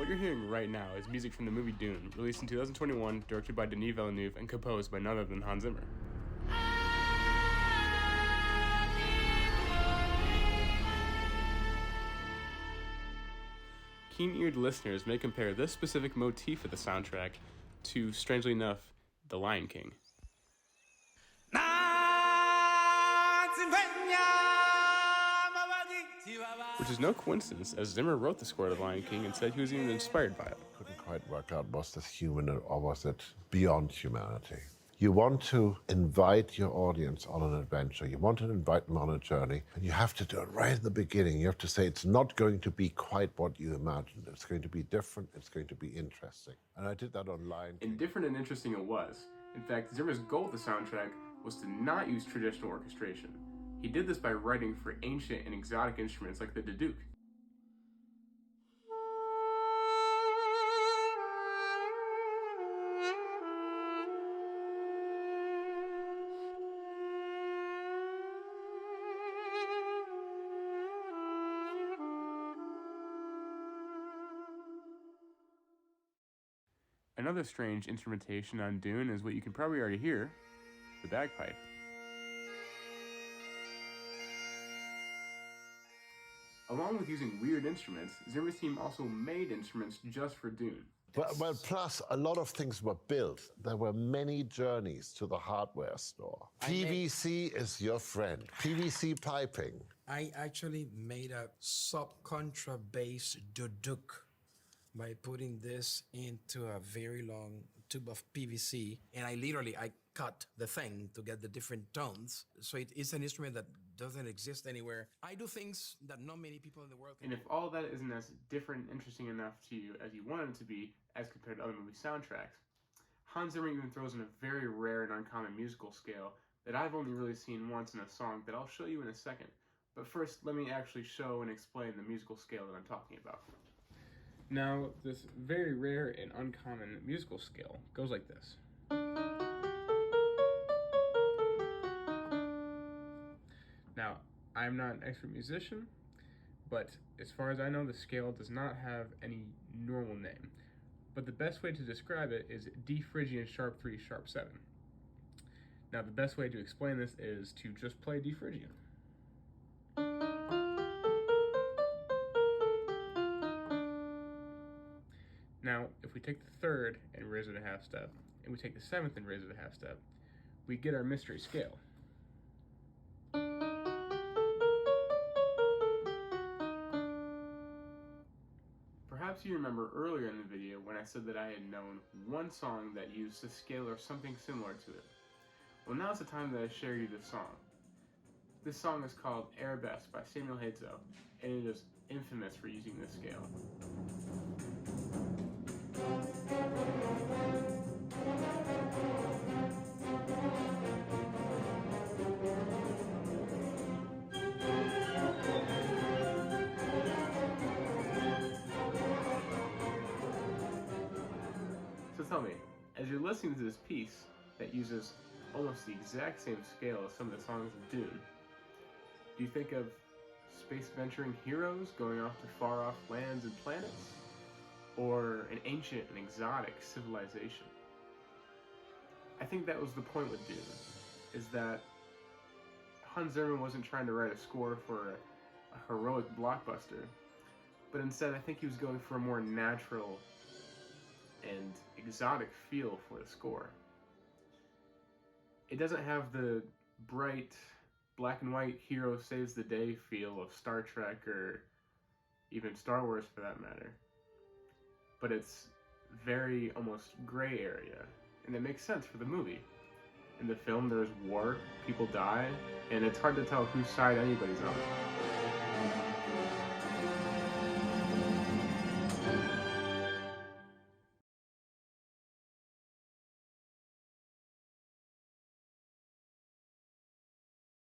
you're hearing right now is music from the movie Dune, released in 2021, directed by Denis Villeneuve, and composed by none other than Hans Zimmer. Keen-eared listeners may compare this specific motif of the soundtrack to, strangely enough, The Lion King. Which is no coincidence, as Zimmer wrote the score to The Lion King and said he was even inspired by it. Couldn't quite work out, was this human or was it beyond humanity? You want to invite your audience on an adventure. You want to invite them on a journey, and you have to do it right at the beginning. You have to say it's not going to be quite what you imagined. It's going to be different. It's going to be interesting. And I did that on Lion King. And different and interesting it was. In fact, Zimmer's goal with the soundtrack was to not use traditional orchestration. He did this by writing for ancient and exotic instruments like the duduk. Another strange instrumentation on Dune is what you can probably already hear, the bagpipe. Along with using weird instruments, Zimmer's team also made instruments just for Dune. Well, plus a lot of things were built. There were many journeys to the hardware store. PVC is your friend. PVC piping. I actually made a sub-contra bass duduk by putting this into a very long tube of PVC, and I cut the thing to get the different tones. So it is an instrument that doesn't exist anywhere. I do things that not many people in the world can. And if all that isn't as different and interesting enough to you as you want it to be, as compared to other movie soundtracks, Hans Zimmer even throws in a very rare and uncommon musical scale that I've only really seen once in a song that I'll show you in a second. But first, let me actually show and explain the musical scale that I'm talking about. Now, this very rare and uncommon musical scale goes like this. Now, I'm not an expert musician, but as far as I know, the scale does not have any normal name. But the best way to describe it is D Phrygian sharp 3 sharp 7. Now, the best way to explain this is to just play D Phrygian. Now, if we take the third and raise it a half step, and we take the seventh and raise it a half step, we get our mystery scale. Perhaps you remember earlier in the video when I said that I had known one song that used a scale or something similar to it. Well, now's the time that I share you this song. This song is called Arabesque by Samuel Hadzo, and it is infamous for using this scale. So tell me, as you're listening to this piece that uses almost the exact same scale as some of the songs of Dune, do you think of space venturing heroes going off to far off lands and planets? Or an ancient and exotic civilization? I think that was the point with Dune, is that Hans Zimmer wasn't trying to write a score for a heroic blockbuster, but instead I think he was going for a more natural and exotic feel for the score. It doesn't have the bright black and white hero saves the day feel of Star Trek or even Star Wars for that matter. But it's very almost gray area, and it makes sense for the movie. In the film, there's war, people die, and it's hard to tell whose side anybody's on.